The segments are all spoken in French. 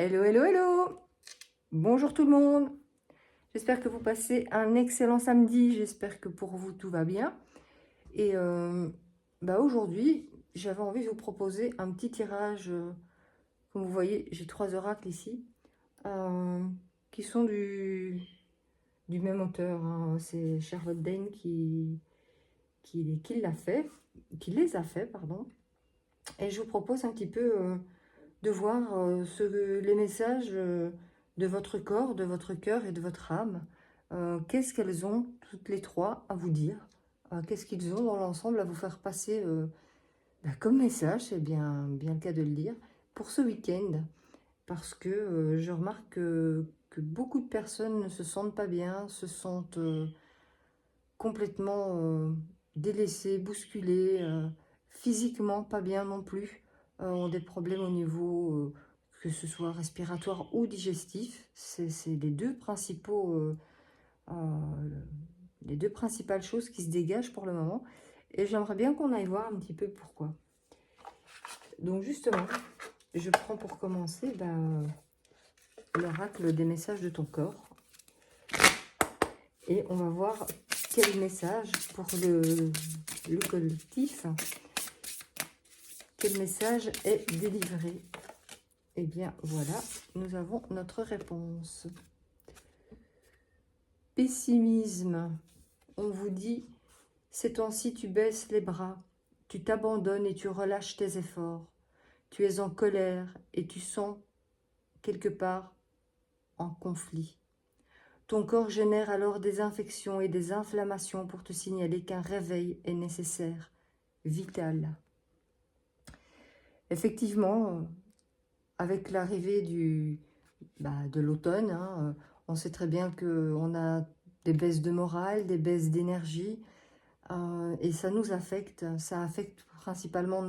Hello, hello, hello! Bonjour tout le monde! J'espère que vous passez un excellent samedi. J'espère que pour vous tout va bien. Et aujourd'hui, j'avais envie de vous proposer un petit tirage. Comme vous voyez, j'ai 3 oracles ici qui sont du même auteur. Hein. C'est Charlotte Dane qui l'a fait, qui les a fait, pardon. Et je vous propose un petit peu de voir les messages de votre corps, de votre cœur et de votre âme. Qu'est-ce qu'elles ont toutes les trois à vous dire? Qu'est-ce qu'ils ont dans l'ensemble à vous faire passer comme message? C'est bien le cas de le dire, pour ce week-end. Parce que je remarque que beaucoup de personnes ne se sentent pas bien, se sentent complètement délaissées, bousculées, physiquement pas bien non plus, ont des problèmes au niveau que ce soit respiratoire ou digestif. C'est les deux principales choses qui se dégagent pour le moment. Et j'aimerais bien qu'on aille voir un petit peu pourquoi. Donc justement, je prends pour commencer l'oracle des messages de ton corps. Et on va voir quel message pour le collectif, quel message est délivré. Eh bien voilà, nous avons notre réponse. Pessimisme. On vous dit, ces temps-ci tu baisses les bras, tu t'abandonnes et tu relâches tes efforts. Tu es en colère et tu sens quelque part en conflit. Ton corps génère alors des infections et des inflammations pour te signaler qu'un réveil est nécessaire, vital. Effectivement, avec l'arrivée de l'automne, hein, on sait très bien qu'on a des baisses de morale, des baisses d'énergie, et ça nous affecte. Ça affecte principalement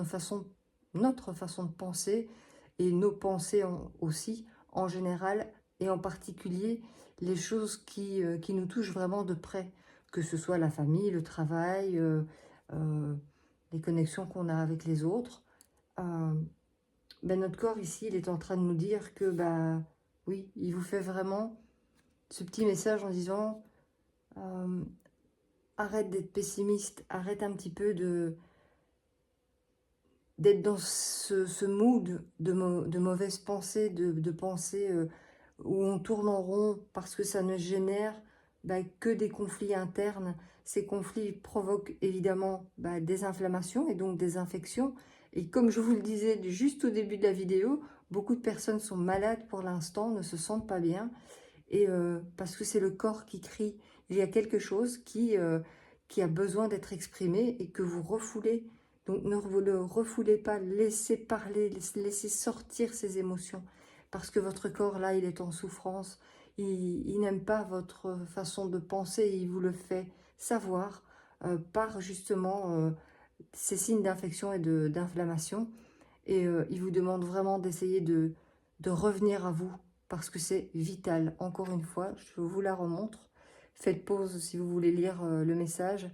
notre façon de penser et nos pensées aussi, en général, et en particulier les choses qui nous touchent vraiment de près, que ce soit la famille, le travail, les connexions qu'on a avec les autres. Notre corps ici, il est en train de nous dire que, oui, il vous fait vraiment ce petit message en disant arrête d'être pessimiste, arrête un petit peu d'être dans ce mood de mauvaise pensée, de pensée où on tourne en rond parce que ça ne génère que des conflits internes. Ces conflits provoquent évidemment des inflammations et donc des infections. Et comme je vous le disais juste au début de la vidéo, beaucoup de personnes sont malades pour l'instant, ne se sentent pas bien. Et parce que c'est le corps qui crie. Il y a quelque chose qui a besoin d'être exprimé et que vous refoulez. Donc ne le refoulez pas, laissez parler, laissez sortir ces émotions. Parce que votre corps, là, il est en souffrance. Il n'aime pas votre façon de penser et il vous le fait savoir par justement ces signes d'infection et d'inflammation. Et il vous demande vraiment d'essayer de revenir à vous parce que c'est vital. Encore une fois, je vous la remontre. Faites pause si vous voulez lire le message.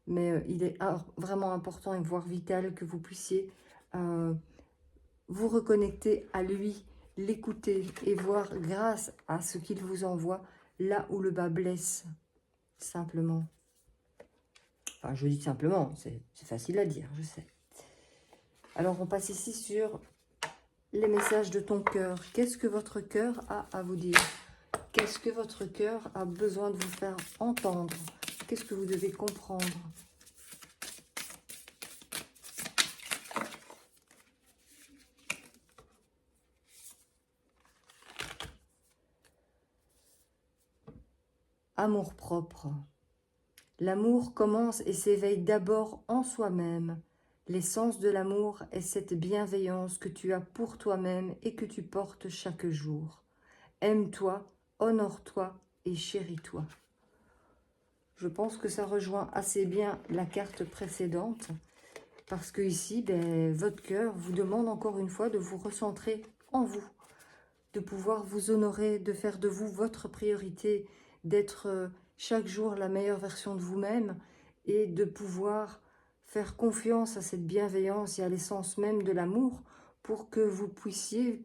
Mais il est vraiment important et voire vital que vous puissiez vous reconnecter à lui, l'écouter et voir grâce à ce qu'il vous envoie là où le bas blesse. Simplement. Enfin, je dis simplement, c'est facile à dire, je sais. Alors, on passe ici sur les messages de ton cœur. Qu'est-ce que votre cœur a à vous dire? Qu'est-ce que votre cœur a besoin de vous faire entendre? Qu'est-ce que vous devez comprendre? Amour-propre. L'amour commence et s'éveille d'abord en soi-même. L'essence de l'amour est cette bienveillance que tu as pour toi-même et que tu portes chaque jour. Aime-toi, honore-toi et chéris-toi. Je pense que ça rejoint assez bien la carte précédente. Parce que ici, votre cœur vous demande encore une fois de vous recentrer en vous. De pouvoir vous honorer, de faire de vous votre priorité, d'être chaque jour la meilleure version de vous-même et de pouvoir faire confiance à cette bienveillance et à l'essence même de l'amour pour que vous puissiez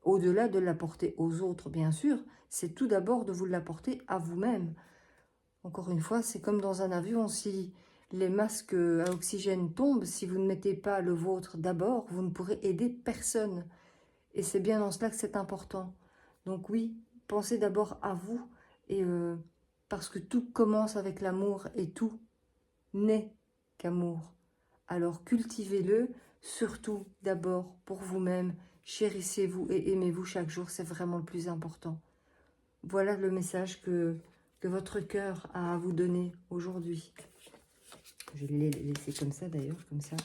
au-delà de l'apporter aux autres, bien sûr, c'est tout d'abord de vous l'apporter à vous-même. Encore une fois, c'est comme dans un avion, si les masques à oxygène tombent, si vous ne mettez pas le vôtre d'abord, vous ne pourrez aider personne. Et c'est bien dans cela que c'est important. Donc oui, pensez d'abord à vous, et parce que tout commence avec l'amour et tout n'est qu'amour. Alors cultivez-le, surtout d'abord pour vous-même. Chérissez-vous et aimez-vous chaque jour, c'est vraiment le plus important. Voilà le message que votre cœur a à vous donner aujourd'hui. Je l'ai laissé comme ça d'ailleurs, comme ça.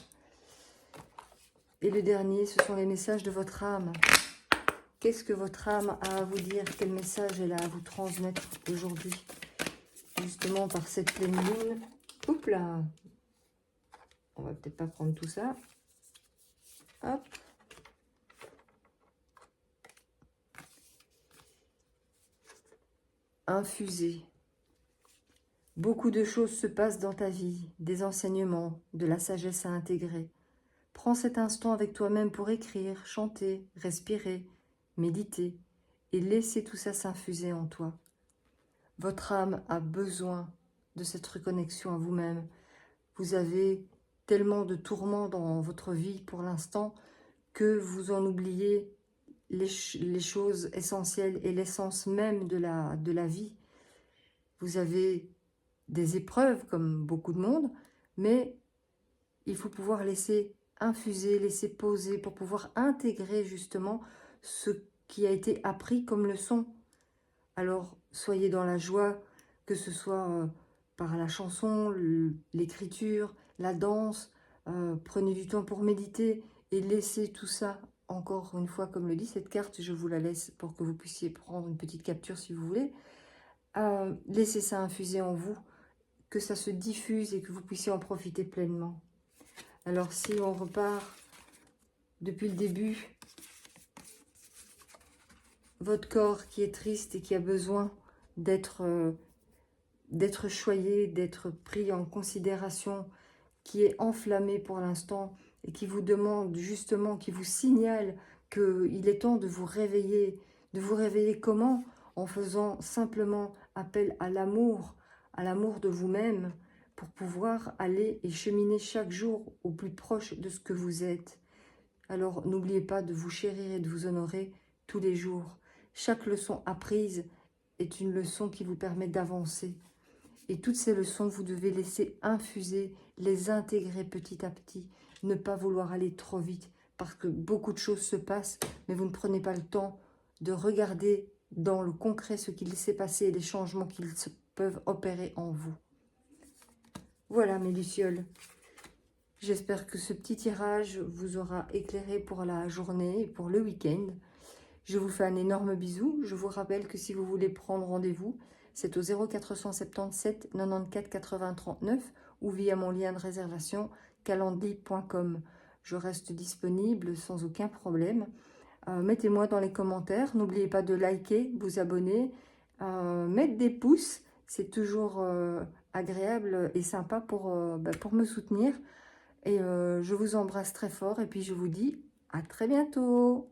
Et le dernier, ce sont les messages de votre âme. Qu'est-ce que votre âme a à vous dire? Quel message elle a à vous transmettre aujourd'hui? Justement par cette pleine lune. Oups là! On va peut-être pas prendre tout ça. Hop! Infuser. Beaucoup de choses se passent dans ta vie, des enseignements, de la sagesse à intégrer. Prends cet instant avec toi-même pour écrire, chanter, respirer, méditer et laisser tout ça s'infuser en toi. Votre âme a besoin de cette reconnexion à vous-même. Vous avez tellement de tourments dans votre vie pour l'instant que vous en oubliez les choses essentielles et l'essence même de la vie. Vous avez des épreuves comme beaucoup de monde, mais il faut pouvoir laisser infuser, laisser poser pour pouvoir intégrer justement ce qui a été appris comme leçon. Alors, soyez dans la joie, que ce soit par la chanson, l'écriture, la danse, prenez du temps pour méditer et laissez tout ça, encore une fois, comme le dit cette carte, je vous la laisse pour que vous puissiez prendre une petite capture si vous voulez. Laissez ça infuser en vous, que ça se diffuse et que vous puissiez en profiter pleinement. Alors, si on repart depuis le début, votre corps qui est triste et qui a besoin d'être choyé, d'être pris en considération, qui est enflammé pour l'instant et qui vous demande justement, qui vous signale qu'il est temps de vous réveiller. De vous réveiller comment? En faisant simplement appel à l'amour de vous-même, pour pouvoir aller et cheminer chaque jour au plus proche de ce que vous êtes. Alors n'oubliez pas de vous chérir et de vous honorer tous les jours. Chaque leçon apprise est une leçon qui vous permet d'avancer. Et toutes ces leçons, vous devez laisser infuser, les intégrer petit à petit. Ne pas vouloir aller trop vite, parce que beaucoup de choses se passent, mais vous ne prenez pas le temps de regarder dans le concret ce qu'il s'est passé et les changements qu'ils peuvent opérer en vous. Voilà mes lucioles. J'espère que ce petit tirage vous aura éclairé pour la journée et pour le week-end. Je vous fais un énorme bisou. Je vous rappelle que si vous voulez prendre rendez-vous, c'est au 0477 94 80 39 ou via mon lien de réservation calendly.com. Je reste disponible sans aucun problème. Mettez-moi dans les commentaires. N'oubliez pas de liker, vous abonner, mettre des pouces. C'est toujours agréable et sympa pour me soutenir. Et je vous embrasse très fort et puis je vous dis à très bientôt.